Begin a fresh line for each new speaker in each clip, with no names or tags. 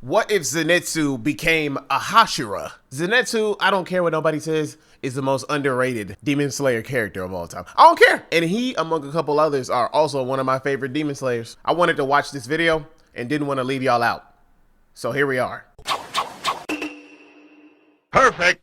What if Zenitsu became a Hashira? Zenitsu, I don't care what nobody says, is the most underrated Demon Slayer character of all time. I don't care. And he, among a couple others, are also one of my favorite Demon Slayers. I wanted to watch this video and didn't want to leave y'all out. So here we are.
Perfect.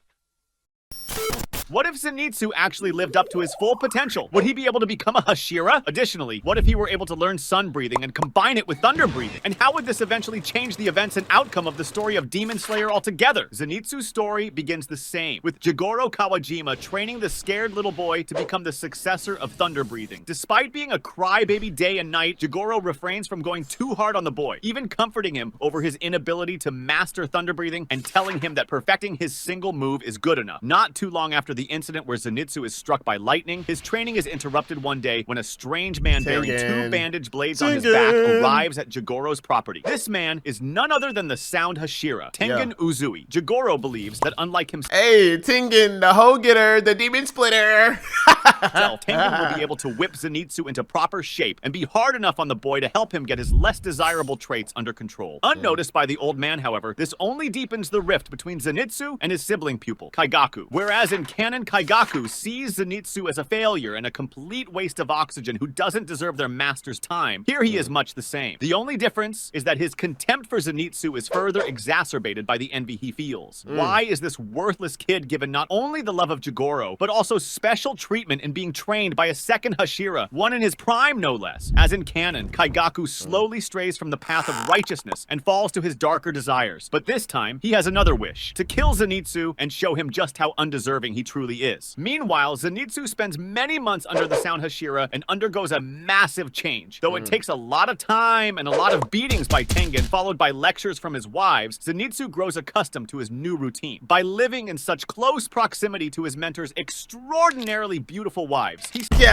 What if Zenitsu actually lived up to his full potential? Would he be able to become a Hashira? Additionally, what if he were able to learn sun breathing and combine it with thunder breathing? And how would this eventually change the events and outcome of the story of Demon Slayer altogether? Zenitsu's story begins the same, with Jigoro Kawajima training the scared little boy to become the successor of thunder breathing. Despite being a crybaby day and night, Jigoro refrains from going too hard on the boy, even comforting him over his inability to master thunder breathing and telling him that perfecting his single move is good enough. Not too long after the incident where Zenitsu is struck by lightning, his training is interrupted one day when a strange man bearing two bandage blades on his back arrives at Jigoro's property. This man is none other than the sound Hashira, Tengen Uzui. Jigoro believes that unlike himself,
Hey, Tengen, the hoe getter, the demon splitter.
Tengen will be able to whip Zenitsu into proper shape and be hard enough on the boy to help him get his less desirable traits under control. Unnoticed by the old man, however, this only deepens the rift between Zenitsu and his sibling pupil, Kaigaku. Whereas in canon, Kaigaku sees Zenitsu as a failure and a complete waste of oxygen who doesn't deserve their master's time, here he is much the same. The only difference is that his contempt for Zenitsu is further exacerbated by the envy he feels. Why is this worthless kid given not only the love of Jigoro, but also special treatment in being trained by a second Hashira, one in his prime no less? As in canon, Kaigaku slowly strays from the path of righteousness and falls to his darker desires. But this time, he has another wish, to kill Zenitsu and show him just how undeserving he truly is. Meanwhile, Zenitsu spends many months under the sound Hashira and undergoes a massive change. Though it takes a lot of time and a lot of beatings by Tengen, followed by lectures from his wives, Zenitsu grows accustomed to his new routine. By living in such close proximity to his mentor's extraordinarily beautiful wives, he's
Golly.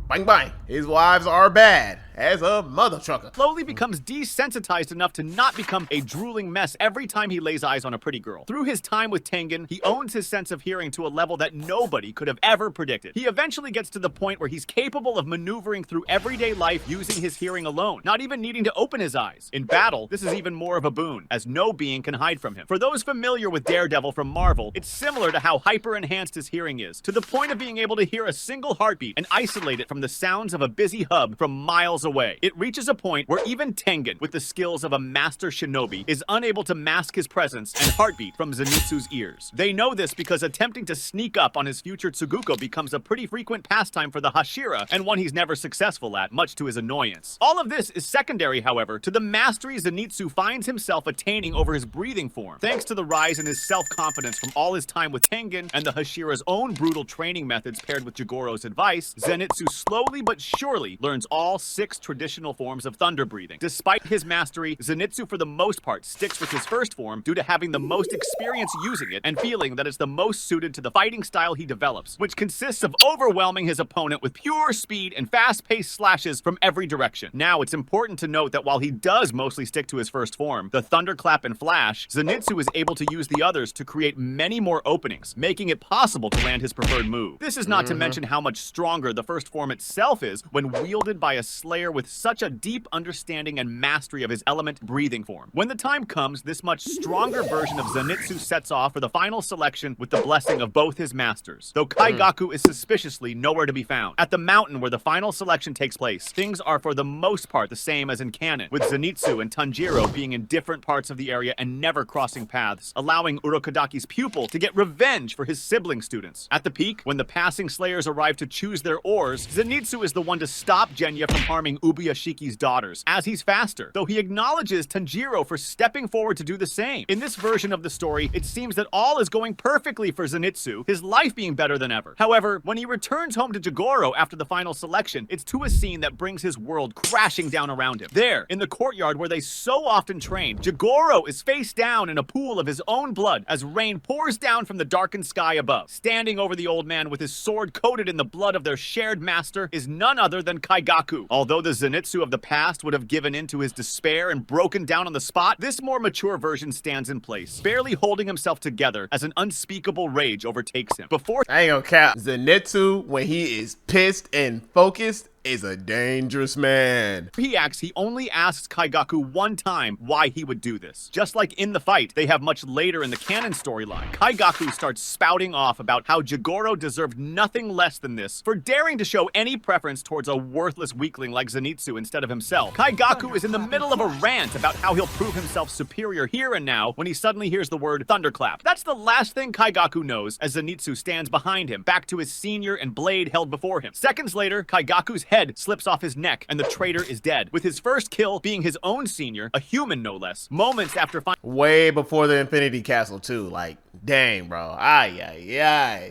Bang bang. His wives are bad as a mother trucker.
slowly becomes desensitized enough to not become a drooling mess every time he lays eyes on a pretty girl. Through his time with Tengen, he owns his sense of hearing to a level that nobody could have ever predicted. He eventually gets to the point where he's capable of maneuvering through everyday life using his hearing alone, not even needing to open his eyes. In battle, this is even more of a boon, as no being can hide from him. For those familiar with Daredevil from Marvel, it's similar to how hyper-enhanced his hearing is, to the point of being able to hear a single heartbeat and isolate it from the sounds of a busy hub from miles away. It reaches a point where even Tengen, with the skills of a master shinobi, is unable to mask his presence and heartbeat from Zenitsu's ears. They know this because attempting to sneak up on his future Tsuguko becomes a pretty frequent pastime for the Hashira, and one he's never successful at, much to his annoyance. All of this is secondary, however, to the mastery Zenitsu finds himself attaining over his breathing form. Thanks to the rise in his self-confidence from all his time with Tengen and the Hashira's own brutal training methods paired with Jigoro's advice, Zenitsu slowly but surely learns all 6 traditional forms of thunder breathing. Despite his mastery, Zenitsu for the most part sticks with his first form due to having the most experience using it and feeling that it's the most suited to the fighting style he develops, which consists of overwhelming his opponent with pure speed and fast-paced slashes from every direction. Now, it's important to note that while he does mostly stick to his first form, the thunderclap and flash, Zenitsu is able to use the others to create many more openings, making it possible to land his preferred move. This is not to mention how much stronger the first form itself is when wielded by a slayer with such a deep understanding and mastery of his element breathing form. When the time comes, this much stronger version of Zenitsu sets off for the final selection with the blessing of both his masters, though Kaigaku is suspiciously nowhere to be found. At the mountain where the final selection takes place, things are for the most part the same as in canon, with Zenitsu and Tanjiro being in different parts of the area and never crossing paths, allowing Urokadaki's pupil to get revenge for his sibling students. At the peak, when the passing slayers arrive to choose their oars, Zenitsu is the one to stop Genya from harming Ubuyashiki's daughters, as he's faster, though he acknowledges Tanjiro for stepping forward to do the same. In this version of the story, it seems that all is going perfectly for Zenitsu, his life being better than ever. However, when he returns home to Jigoro after the final selection, it's to a scene that brings his world crashing down around him. There, in the courtyard where they so often train, Jigoro is face down in a pool of his own blood as rain pours down from the darkened sky above. Standing over the old man with his sword coated in the blood of their shared master is none other than Kaigaku. Although the Zenitsu of the past would have given in to his despair and broken down on the spot, this more mature version stands in place, barely holding himself together as an unspeakable rage overtakes him. Before
I ain't gonna count. Zenitsu, when he is pissed and focused, is a dangerous man.
He only asks Kaigaku one time why he would do this. Just like in the fight they have much later in the canon storyline, Kaigaku starts spouting off about how Jigoro deserved nothing less than this for daring to show any preference towards a worthless weakling like Zenitsu instead of himself. Kaigaku is in the middle of a rant about how he'll prove himself superior here and now when he suddenly hears the word thunderclap. That's the last thing Kaigaku knows as Zenitsu stands behind him, back to his senior and blade held before him. Seconds later, Kaigaku's head slips off his neck and the traitor is dead, with his first kill being his own senior, a human no less, moments after
way before the Infinity Castle too. Like, dang, bro.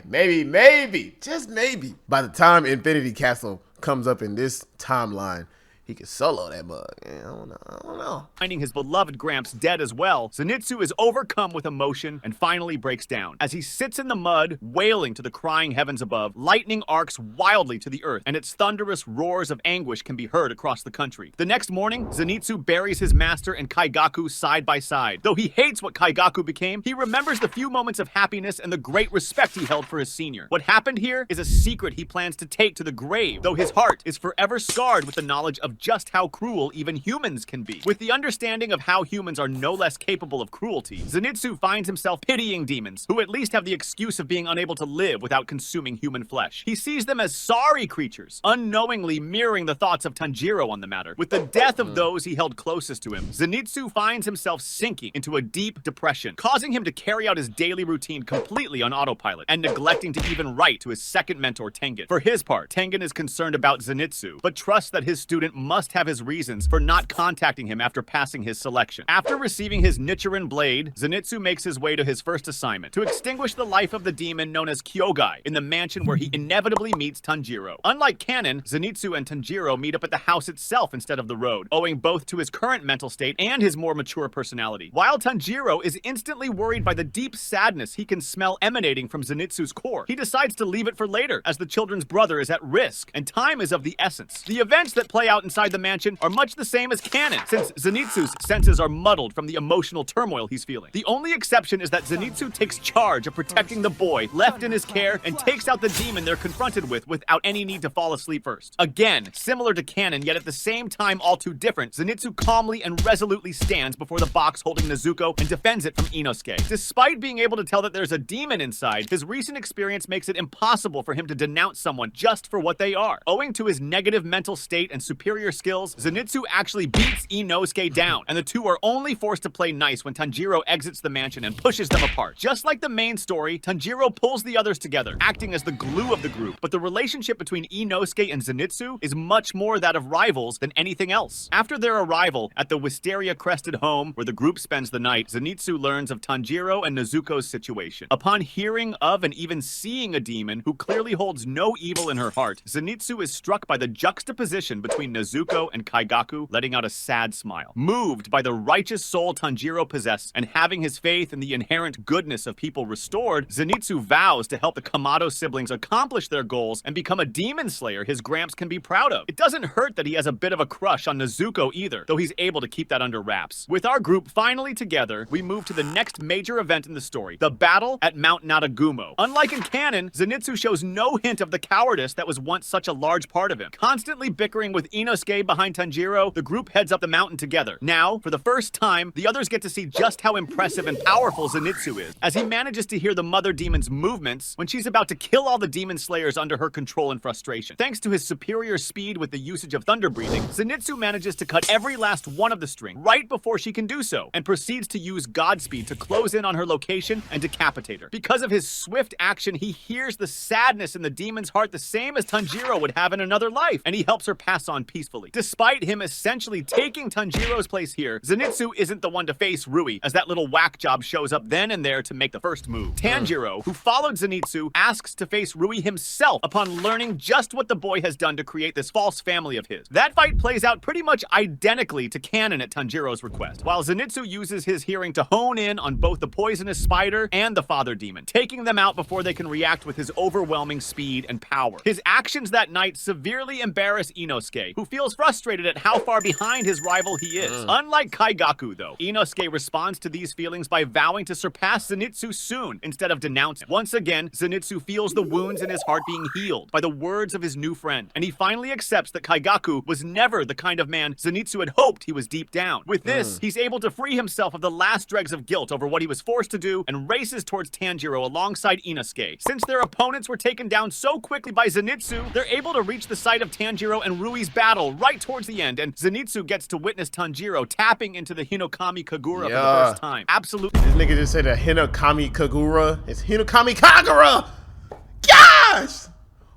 Maybe, just maybe. By the time Infinity Castle comes up in this timeline, he could solo that mug. I don't know.
Finding his beloved Gramps dead as well, Zenitsu is overcome with emotion and finally breaks down. As he sits in the mud, wailing to the crying heavens above, lightning arcs wildly to the earth, and its thunderous roars of anguish can be heard across the country. The next morning, Zenitsu buries his master and Kaigaku side by side. Though he hates what Kaigaku became, he remembers the few moments of happiness and the great respect he held for his senior. What happened here is a secret he plans to take to the grave, though his heart is forever scarred with the knowledge of just how cruel even humans can be. With the understanding of how humans are no less capable of cruelty, Zenitsu finds himself pitying demons, who at least have the excuse of being unable to live without consuming human flesh. He sees them as sorry creatures, unknowingly mirroring the thoughts of Tanjiro on the matter. With the death of those he held closest to him, Zenitsu finds himself sinking into a deep depression, causing him to carry out his daily routine completely on autopilot and neglecting to even write to his second mentor, Tengen. For his part, Tengen is concerned about Zenitsu, but trusts that his student must have his reasons for not contacting him after passing his selection. After receiving his Nichiren blade, Zenitsu makes his way to his first assignment, to extinguish the life of the demon known as Kyogai in the mansion where he inevitably meets Tanjiro. Unlike canon, Zenitsu and Tanjiro meet up at the house itself instead of the road, owing both to his current mental state and his more mature personality. While Tanjiro is instantly worried by the deep sadness he can smell emanating from Zenitsu's core, he decides to leave it for later, as the children's brother is at risk, and time is of the essence. The events that play out inside the mansion are much the same as canon, since Zenitsu's senses are muddled from the emotional turmoil he's feeling. The only exception is that Zenitsu takes charge of protecting the boy left in his care and takes out the demon they're confronted with without any need to fall asleep first. Again, similar to canon, yet at the same time all too different, Zenitsu calmly and resolutely stands before the box holding Nezuko and defends it from Inosuke. Despite being able to tell that there's a demon inside, his recent experience makes it impossible for him to denounce someone just for what they are. Owing to his negative mental state and superior skills, Zenitsu actually beats Inosuke down, and the two are only forced to play nice when Tanjiro exits the mansion and pushes them apart. Just like the main story, Tanjiro pulls the others together, acting as the glue of the group, but the relationship between Inosuke and Zenitsu is much more that of rivals than anything else. After their arrival at the wisteria-crested home where the group spends the night, Zenitsu learns of Tanjiro and Nezuko's situation. Upon hearing of and even seeing a demon who clearly holds no evil in her heart, Zenitsu is struck by the juxtaposition between Nezuko and Kaigaku, letting out a sad smile. Moved by the righteous soul Tanjiro possessed and having his faith in the inherent goodness of people restored, Zenitsu vows to help the Kamado siblings accomplish their goals and become a demon slayer his Gramps can be proud of. It doesn't hurt that he has a bit of a crush on Nezuko either, though he's able to keep that under wraps. With our group finally together, we move to the next major event in the story, the battle at Mount Nadagumo. Unlike in canon, Zenitsu shows no hint of the cowardice that was once such a large part of him. Constantly bickering with Inosuke behind Tanjiro, the group heads up the mountain together. Now, for the first time, the others get to see just how impressive and powerful Zenitsu is, as he manages to hear the mother demon's movements when she's about to kill all the demon slayers under her control and frustration. Thanks to his superior speed with the usage of thunder breathing, Zenitsu manages to cut every last one of the string right before she can do so, and proceeds to use Godspeed to close in on her location and decapitate her. Because of his swift action, he hears the sadness in the demon's heart the same as Tanjiro would have in another life, and he helps her pass on peacefully. Despite him essentially taking Tanjiro's place here, Zenitsu isn't the one to face Rui, as that little whack job shows up then and there to make the first move. Tanjiro, who followed Zenitsu, asks to face Rui himself upon learning just what the boy has done to create this false family of his. That fight plays out pretty much identically to canon at Tanjiro's request, while Zenitsu uses his hearing to hone in on both the poisonous spider and the father demon, taking them out before they can react with his overwhelming speed and power. His actions that night severely embarrass Inosuke, who feels frustrated at how far behind his rival he is. this. Unlike Kaigaku, though, Inosuke responds to these feelings by vowing to surpass Zenitsu soon instead of denouncing. Once again, Zenitsu feels the wounds in his heart being healed by the words of his new friend, and he finally accepts that Kaigaku was never the kind of man Zenitsu had hoped he was deep down. With this, he's able to free himself of the last dregs of guilt over what he was forced to do and races towards Tanjiro alongside Inosuke. Since their opponents were taken down so quickly by Zenitsu, they're able to reach the site of Tanjiro and Rui's battle right towards the end, and Zenitsu gets to witness Tanjiro tapping into the hinokami kagura for the first time. Absolutely.
This nigga just said a hinokami kagura. It's hinokami kagura! Gosh!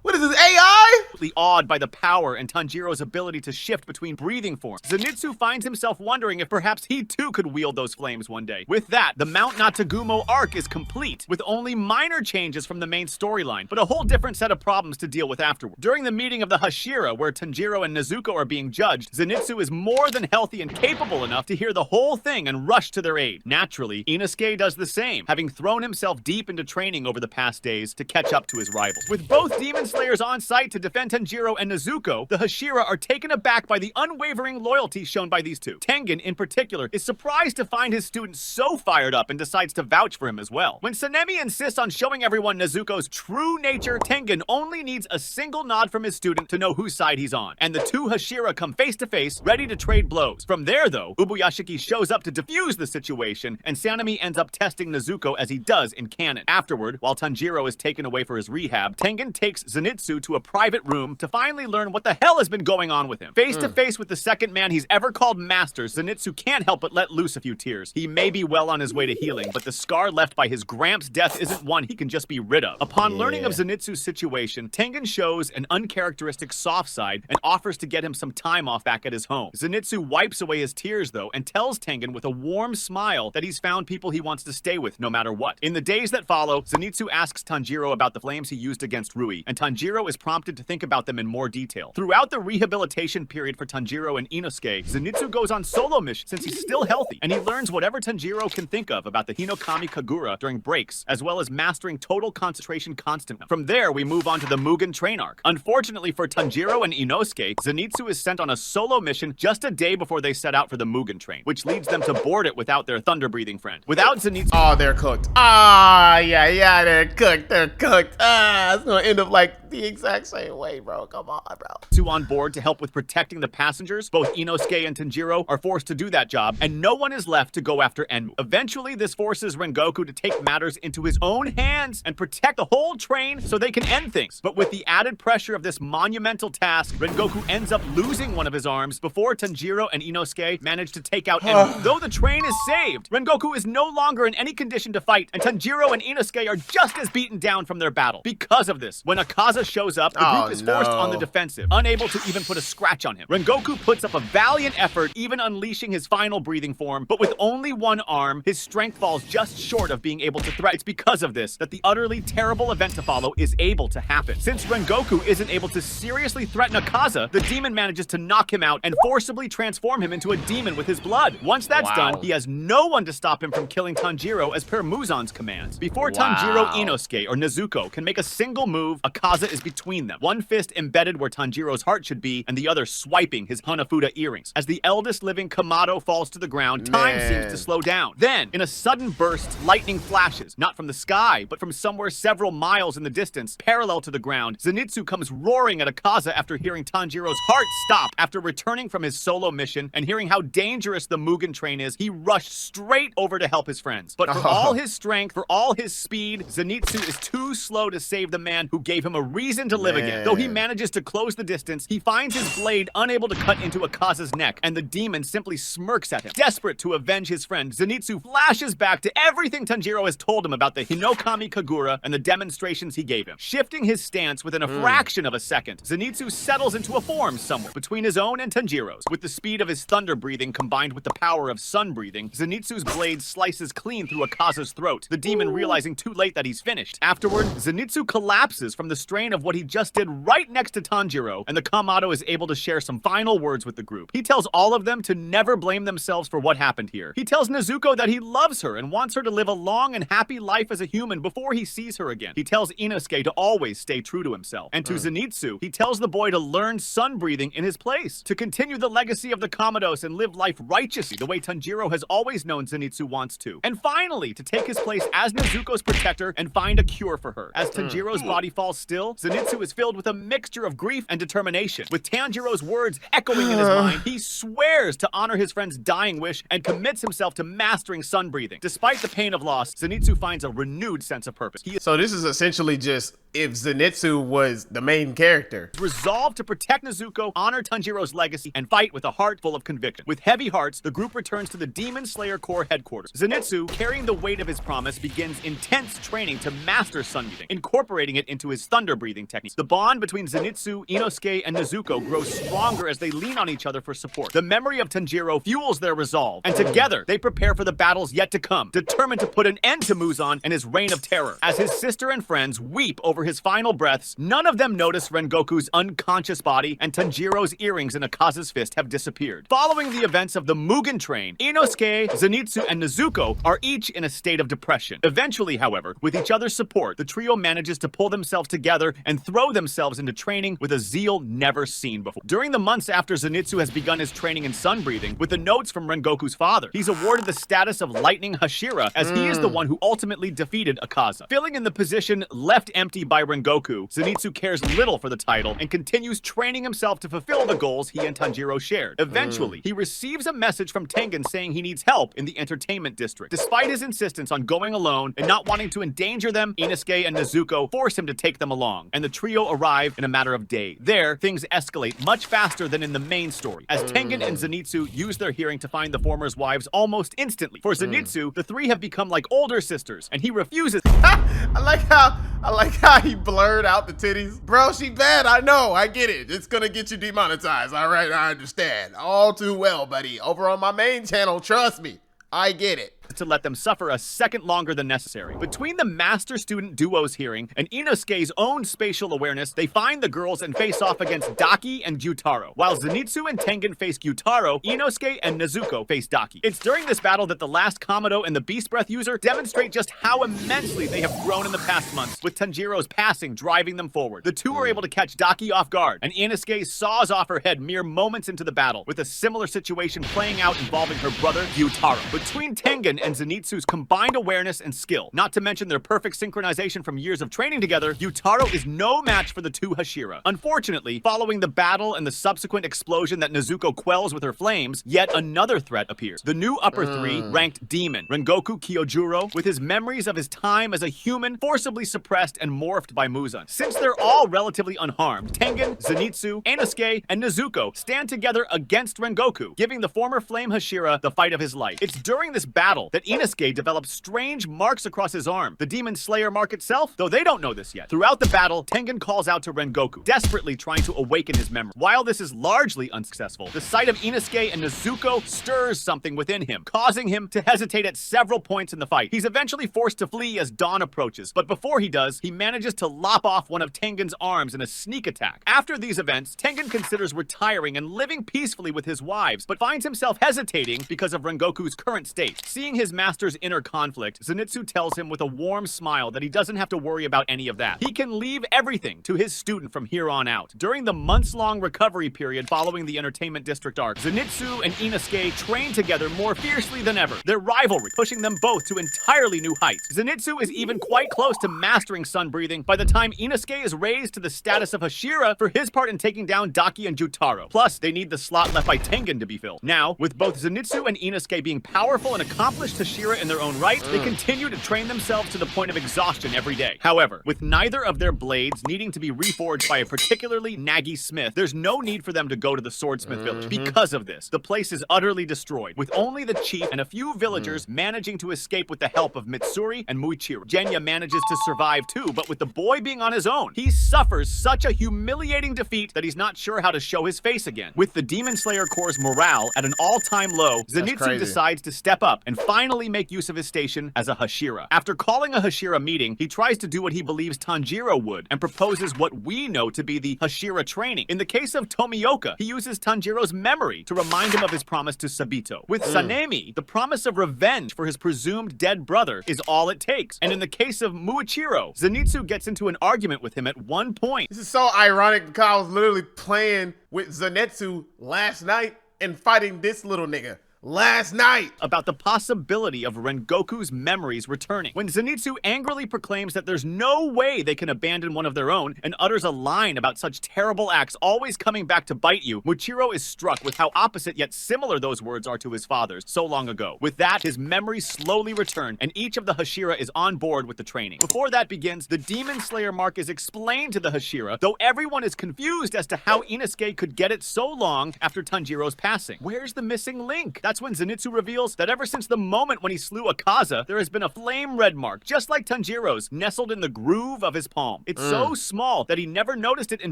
What is this, AI?
Awed by the power and Tanjiro's ability to shift between breathing forms, Zenitsu finds himself wondering if perhaps he too could wield those flames one day. With that, the Mount Natagumo arc is complete, with only minor changes from the main storyline, but a whole different set of problems to deal with afterward. During the meeting of the Hashira, where Tanjiro and Nezuko are being judged, Zenitsu is more than healthy and capable enough to hear the whole thing and rush to their aid. Naturally, Inosuke does the same, having thrown himself deep into training over the past days to catch up to his rivals. With both Demon Slayers on site to defend Tanjiro and Nezuko, the Hashira are taken aback by the unwavering loyalty shown by these two. Tengen, in particular, is surprised to find his student so fired up and decides to vouch for him as well. When Sanemi insists on showing everyone Nezuko's true nature, Tengen only needs a single nod from his student to know whose side he's on, and the two Hashira come face to face, ready to trade blows. From there, though, Ubuyashiki shows up to defuse the situation, and Sanemi ends up testing Nezuko as he does in canon. Afterward, while Tanjiro is taken away for his rehab, Tengen takes Zenitsu to a private room to finally learn what the hell has been going on with him. Face to face with the second man he's ever called master, Zenitsu can't help but let loose a few tears. He may be well on his way to healing, but the scar left by his Gramps' death isn't one he can just be rid of. Upon learning of Zenitsu's situation, Tengen shows an uncharacteristic soft side and offers to get him some time off back at his home. Zenitsu wipes away his tears, though, and tells Tengen with a warm smile that he's found people he wants to stay with no matter what. In the days that follow, Zenitsu asks Tanjiro about the flames he used against Rui, and Tanjiro is prompted to think about them in more detail. Throughout the rehabilitation period for Tanjiro and Inosuke, Zenitsu goes on solo missions since he's still healthy, and he learns whatever Tanjiro can think of about the hinokami kagura during breaks, as well as mastering total concentration constantly. From there, we move on to the Mugen train arc. Unfortunately for Tanjiro and Inosuke, Zenitsu is sent on a solo mission just a day before they set out for the Mugen train, which leads them to board it without their thunder-breathing friend. Without Zenitsu—
Oh, they're cooked. They're cooked. They're cooked. It's gonna end up like the exact same way, bro. Come on, bro.
On board to help with protecting the passengers, both Inosuke and Tanjiro are forced to do that job, and no one is left to go after Enmu. Eventually, this forces Rengoku to take matters into his own hands and protect the whole train so they can end things. But with the added pressure of this monumental task, Rengoku ends up losing one of his arms before Tanjiro and Inosuke manage to take out Enmu. Though the train is saved, Rengoku is no longer in any condition to fight, and Tanjiro and Inosuke are just as beaten down from their battle. Because of this, when Akaza shows up, the group is forced on the defensive, unable to even put a scratch on him. Rengoku puts up a valiant effort, even unleashing his final breathing form, but with only one arm, his strength falls just short of being able to threaten. It's because of this that the utterly terrible event to follow is able to happen. Since Rengoku isn't able to seriously threaten Akaza, the demon manages to knock him out and forcibly transform him into a demon with his blood. Once that's done, he has no one to stop him from killing Tanjiro as per Muzan's commands. Before Tanjiro, Inosuke, or Nezuko can make a single move, Akaza is between them, one fist embedded where Tanjiro's heart should be, and the other swiping his Hanafuda earrings. As the eldest living Kamado falls to the ground, time seems to slow down. Then, in a sudden burst, lightning flashes, not from the sky, but from somewhere several miles in the distance, parallel to the ground. Zenitsu comes roaring at Akaza after hearing Tanjiro's heart stop. After returning from his solo mission and hearing how dangerous the Mugen train is, he rushed straight over to help his friends. But for all his strength, for all his speed, Zenitsu is too slow to save the man who gave him a reason to live again. Though he manages to close the distance, he finds his blade unable to cut into Akaza's neck, and the demon simply smirks at him. Desperate to avenge his friend, Zenitsu flashes back to everything Tanjiro has told him about the hinokami kagura and the demonstrations he gave him. Shifting his stance within a fraction of a second, Zenitsu settles into a form somewhere between his own and Tanjiro's. With the speed of his thunder breathing combined with the power of sun breathing, Zenitsu's blade slices clean through Akaza's throat, the demon realizing too late that he's finished. Afterward, Zenitsu collapses from the strain brain of what he just did right next to Tanjiro, and the kamado is able to share some final words with the group. He tells all of them to never blame themselves for what happened here. He tells Nezuko that he loves her and wants her to live a long and happy life as a human before he sees her again. He tells Inosuke to always stay true to himself. And to Zenitsu, he tells the boy to learn sun breathing in his place, to continue the legacy of the Kamados and live life righteously the way Tanjiro has always known Zenitsu wants to. And finally, to take his place as Nezuko's protector and find a cure for her. As Tanjiro's body falls still, Zenitsu is filled with a mixture of grief and determination. With Tanjiro's words echoing in his mind, he swears to honor his friend's dying wish and commits himself to mastering sun breathing. Despite the pain of loss, Zenitsu finds a renewed sense of purpose. He
So this is essentially just if Zenitsu was the main character.
is resolved to protect Nezuko, honor Tanjiro's legacy, and fight with a heart full of conviction. With heavy hearts, the group returns to the Demon Slayer Corps headquarters. Zenitsu, carrying the weight of his promise, begins intense training to master sun breathing, incorporating it into his thunder breathing technique. The bond between Zenitsu, Inosuke, and Nezuko grows stronger as they lean on each other for support. The memory of Tanjiro fuels their resolve, and together they prepare for the battles yet to come, determined to put an end to Muzan and his reign of terror. As his sister and friends weep over his final breaths, none of them notice Rengoku's unconscious body, and Tanjiro's earrings in Akaza's fist have disappeared. Following the events of the Mugen train, Inosuke, Zenitsu, and Nezuko are each in a state of depression. Eventually, however, with each other's support, the trio manages to pull themselves together and throw themselves into training with a zeal never seen before. During the months after Zenitsu has begun his training in sun breathing, with the notes from Rengoku's father, he's awarded the status of Lightning Hashira, as he is the one who ultimately defeated Akaza. Filling in the position left empty by Rengoku, Zenitsu cares little for the title and continues training himself to fulfill the goals he and Tanjiro shared. Eventually, he receives a message from Tengen saying he needs help in the entertainment district. Despite his insistence on going alone and not wanting to endanger them, Inosuke and Nezuko force him to take them along, and the trio arrive in a matter of days. There, things escalate much faster than in the main story, as Tengen and Zenitsu use their hearing to find the former's wives almost instantly. For Zenitsu, the three have become like older sisters, and he refuses.
I like how he blurred out the titties. Bro, she bad, I know, I get it. It's gonna get you demonetized, all right, I understand. All too well, buddy. Over on my main channel, trust me, I get it.
To let them suffer a second longer than necessary. Between the master-student duo's hearing and Inosuke's own spatial awareness, they find the girls and face off against Daki and Gyutaro. While Zenitsu and Tengen face Gyutaro, Inosuke and Nezuko face Daki. It's during this battle that the last Kamado and the Beast Breath user demonstrate just how immensely they have grown in the past months, with Tanjiro's passing driving them forward. The two are able to catch Daki off guard, and Inosuke saws off her head mere moments into the battle, with a similar situation playing out involving her brother Gyutaro. Between Tengen and Zenitsu's combined awareness and skill, not to mention their perfect synchronization from years of training together, Gyutaro is no match for the two Hashira. Unfortunately, following the battle and the subsequent explosion that Nezuko quells with her flames, yet another threat appears. The new upper three, ranked Demon, Rengoku Kyojuro, with his memories of his time as a human forcibly suppressed and morphed by Muzan. Since they're all relatively unharmed, Tengen, Zenitsu, Inosuke, and Nezuko stand together against Rengoku, giving the former Flame Hashira the fight of his life. It's during this battle that Inosuke develops strange marks across his arm, the Demon Slayer mark itself, though they don't know this yet. Throughout the battle, Tengen calls out to Rengoku, desperately trying to awaken his memory. While this is largely unsuccessful, the sight of Inosuke and Nezuko stirs something within him, causing him to hesitate at several points in the fight. He's eventually forced to flee as dawn approaches, but before he does, he manages to lop off one of Tengen's arms in a sneak attack. After these events, Tengen considers retiring and living peacefully with his wives, but finds himself hesitating because of Rengoku's current state. Seeing his master's inner conflict, Zenitsu tells him with a warm smile that he doesn't have to worry about any of that. He can leave everything to his student from here on out. During the months-long recovery period following the entertainment district arc, Zenitsu and Inosuke train together more fiercely than ever, their rivalry pushing them both to entirely new heights. Zenitsu is even quite close to mastering sun breathing by the time Inosuke is raised to the status of Hashira for his part in taking down Daki and Gyutaro. Plus, they need the slot left by Tengen to be filled. Now, with both Zenitsu and Inosuke being powerful and accomplished Hashira in their own right, they continue to train themselves to the point of exhaustion every day. However, with neither of their blades needing to be reforged by a particularly naggy smith, there's no need for them to go to the swordsmith village. Because of this, the place is utterly destroyed, with only the chief and a few villagers managing to escape with the help of Mitsuri and Muichiro. Genya manages to survive too, but with the boy being on his own, he suffers such a humiliating defeat that he's not sure how to show his face again. With the Demon Slayer Corps' morale at an all-time low, Zenitsu decides to step up and fight finally make use of his station as a Hashira. After calling a Hashira meeting, he tries to do what he believes Tanjiro would and proposes what we know to be the Hashira training. In the case of Tomioka, he uses Tanjiro's memory to remind him of his promise to Sabito. With Sanemi, the promise of revenge for his presumed dead brother is all it takes. And in the case of Muichiro, Zenitsu gets into an argument with him at one point.
This is so ironic because I was literally playing with Zenitsu last night and fighting this little nigga last night
About the possibility of Rengoku's memories returning. When Zenitsu angrily proclaims that there's no way they can abandon one of their own and utters a line about such terrible acts always coming back to bite you, Muichiro is struck with how opposite yet similar those words are to his father's so long ago. With that, his memories slowly return and each of the Hashira is on board with the training. Before that begins, the Demon Slayer mark is explained to the Hashira, though everyone is confused as to how Inosuke could get it so long after Tanjiro's passing. Where's the missing link? That's when Zenitsu reveals that ever since the moment when he slew Akaza, there has been a flame red mark, just like Tanjiro's, nestled in the groove of his palm. It's so small that he never noticed it in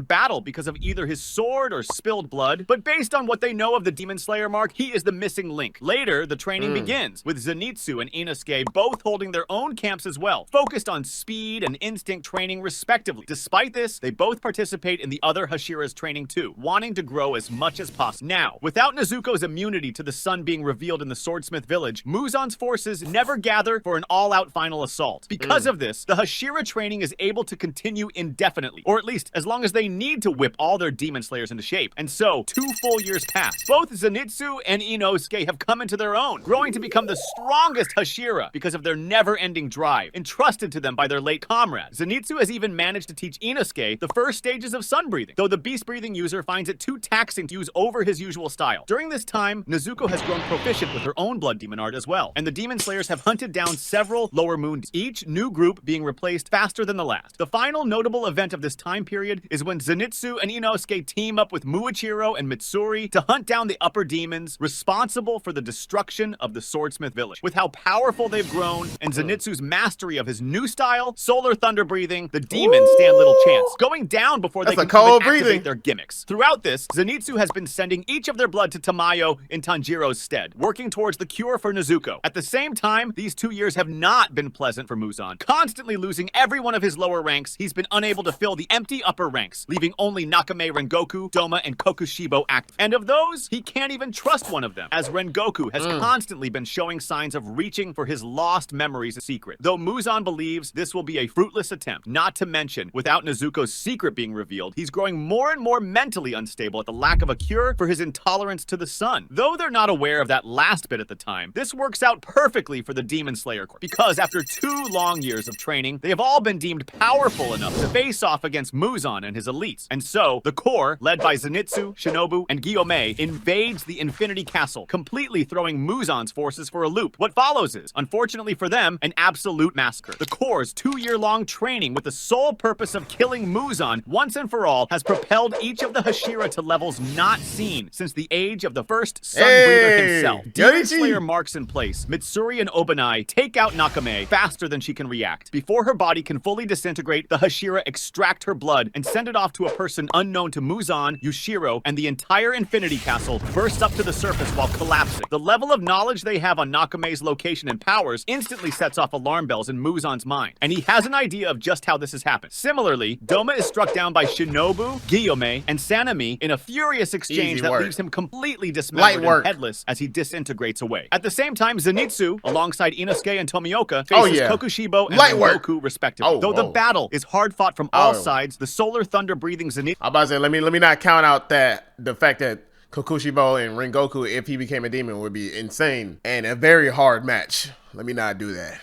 battle because of either his sword or spilled blood, but based on what they know of the Demon Slayer mark, he is the missing link. Later, the training begins, with Zenitsu and Inosuke both holding their own camps as well, focused on speed and instinct training respectively. Despite this, they both participate in the other Hashira's training too, wanting to grow as much as possible. Now, without Nezuko's immunity to the sun being revealed in the swordsmith village, Muzan's forces never gather for an all-out final assault. Because of this, the Hashira training is able to continue indefinitely, or at least as long as they need to whip all their demon slayers into shape. And so, 2 full years pass. Both Zenitsu and Inosuke have come into their own, growing to become the strongest Hashira because of their never-ending drive, entrusted to them by their late comrade. Zenitsu has even managed to teach Inosuke the first stages of sun breathing, though the beast-breathing user finds it too taxing to use over his usual style. During this time, Nezuko has grown proficient with her own blood demon art as well, and the demon slayers have hunted down several lower moon, each new group being replaced faster than the last. The final notable event of this time period is when Zenitsu and Inosuke team up with Muichiro and Mitsuri to hunt down the upper demons responsible for the destruction of the swordsmith village. With how powerful they've grown and Zenitsu's mastery of his new style, solar thunder breathing, the demons stand little chance, going down before they can even activate their gimmicks. Throughout this, Zenitsu has been sending each of their blood to Tamayo in Tanjiro's stead, working towards the cure for Nezuko. At the same time, these 2 years have not been pleasant for Muzan. Constantly losing every one of his lower ranks, he's been unable to fill the empty upper ranks, leaving only Nakame Rengoku, Doma, and Kokushibo active. And of those, he can't even trust one of them, as Rengoku has constantly been showing signs of reaching for his lost memories secret. Though Muzan believes this will be a fruitless attempt, not to mention, without Nezuko's secret being revealed, he's growing more and more mentally unstable at the lack of a cure for his intolerance to the sun. Though they're not aware of that last bit at the time, this works out perfectly for the Demon Slayer Corps, because after 2 long years of training, they have all been deemed powerful enough to face off against Muzan and his elites. And so, the Corps, led by Zenitsu, Shinobu, and Guillaume, invades the Infinity Castle, completely throwing Muzan's forces for a loop. What follows is, unfortunately for them, an absolute massacre. The Corps' 2-year-long training with the sole purpose of killing Muzan once and for all has propelled each of the Hashira to levels not seen since the age of the first Sun Breather himself. Demon Slayer marks in place, Mitsuri and Obanai take out Nakame faster than she can react. Before her body can fully disintegrate, the Hashira extract her blood and send it off to a person unknown to Muzan, Yushiro, and the entire Infinity Castle bursts up to the surface while collapsing. The level of knowledge they have on Nakame's location and powers instantly sets off alarm bells in Muzan's mind, and he has an idea of just how this has happened. Similarly, Doma is struck down by Shinobu, Guillaume, and Sanemi in a furious exchange that leaves him completely dismembered and headless as he disintegrates away. At the same time, Zenitsu, alongside Inosuke and Tomioka, faces Kokushibo and Rengoku respectively. Though the battle is hard fought from all sides, the solar thunder breathing Zenitsu.
I'm about to say, let me not count out the fact that Kokushibo and Rengoku, if he became a demon, would be insane and a very hard match. Let me not do that.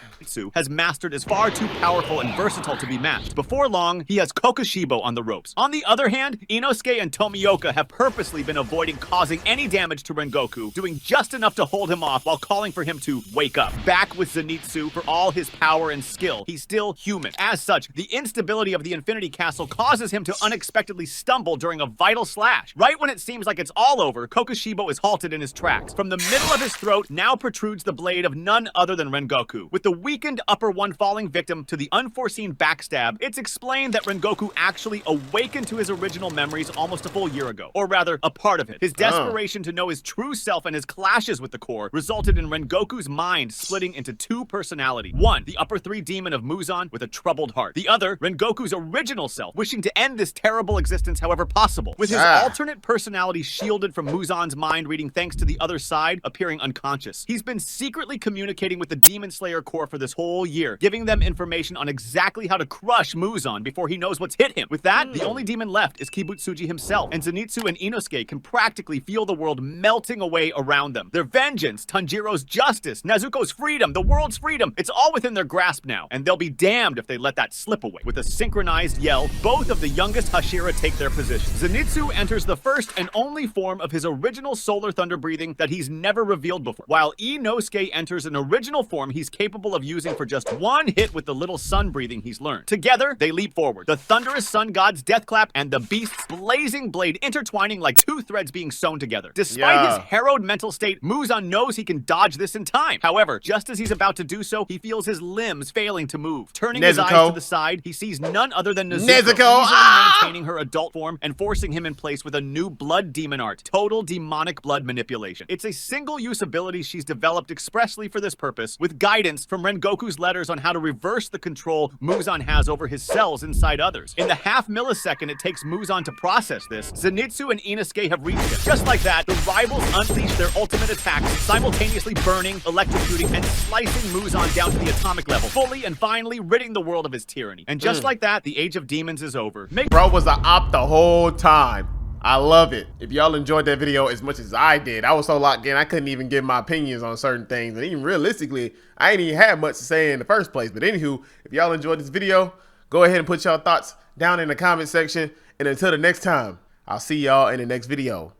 Has mastered is far too powerful and versatile to be matched. Before long, he has Kokushibo on the ropes. On the other hand, Inosuke and Tomioka have purposely been avoiding causing any damage to Rengoku, doing just enough to hold him off while calling for him to wake up. Back with Zenitsu, for all his power and skill, he's still human. As such, the instability of the Infinity Castle causes him to unexpectedly stumble during a vital slash. Right when it seems like it's all over, Kokushibo is halted in his tracks. From the middle of his throat now protrudes the blade of none other than than Rengoku. With the weakened upper one falling victim to the unforeseen backstab, it's explained that Rengoku actually awakened to his original memories almost a full year ago. Or rather, a part of it. His desperation to know his true self and his clashes with the core resulted in Rengoku's mind splitting into two personalities. One, the upper three demon of Muzan with a troubled heart. The other, Rengoku's original self, wishing to end this terrible existence however possible. With his alternate personality shielded from Muzan's mind reading thanks to the other side appearing unconscious. He's been secretly communicating with the Demon Slayer Corps for this whole year, giving them information on exactly how to crush Muzan before he knows what's hit him. With that, the only demon left is Kibutsuji himself, and Zenitsu and Inosuke can practically feel the world melting away around them. Their vengeance, Tanjiro's justice, Nezuko's freedom, the world's freedom, it's all within their grasp now, and they'll be damned if they let that slip away. With a synchronized yell, both of the youngest Hashira take their position. Zenitsu enters the first and only form of his original solar thunder breathing that he's never revealed before, while Inosuke enters an original form he's capable of using for just one hit with the little sun breathing he's learned. Together, they leap forward, the thunderous sun god's death clap and the beast's blazing blade intertwining like two threads being sewn together. Despite his harrowed mental state, Muzan knows he can dodge this in time. However, just as he's about to do so, he feels his limbs failing to move. Turning his eyes to the side, he sees none other than Nezuko easily maintaining her adult form and forcing him in place with a new blood demon art, total demonic blood manipulation. It's a single-use ability she's developed expressly for this purpose, with guidance from Rengoku's letters on how to reverse the control Muzan has over his cells inside others. In the half millisecond it takes Muzan to process this, Zenitsu and Inosuke have reached him. Just like that, the rivals unleash their ultimate attacks, simultaneously burning, electrocuting, and slicing Muzan down to the atomic level, fully and finally ridding the world of his tyranny. And just like that, the Age of Demons is over.
Bro was an op the whole time. I love it. If y'all enjoyed that video as much as I did, I was so locked in, I couldn't even give my opinions on certain things. And even realistically, I ain't even had much to say in the first place. But anywho, if y'all enjoyed this video, go ahead and put y'all thoughts down in the comment section. And until the next time, I'll see y'all in the next video.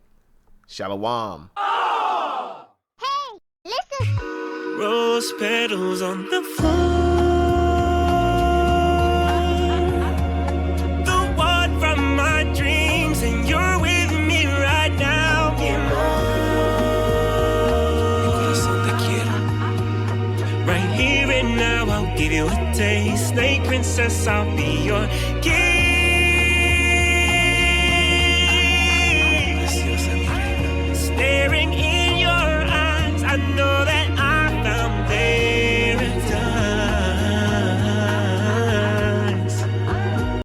Shalom.
Oh! Hey, listen.
Rose petals on the floor. The one from my dreams, and you're with me right now. Right here and now, I'll give you a taste. Snake princess, I'll be your gift.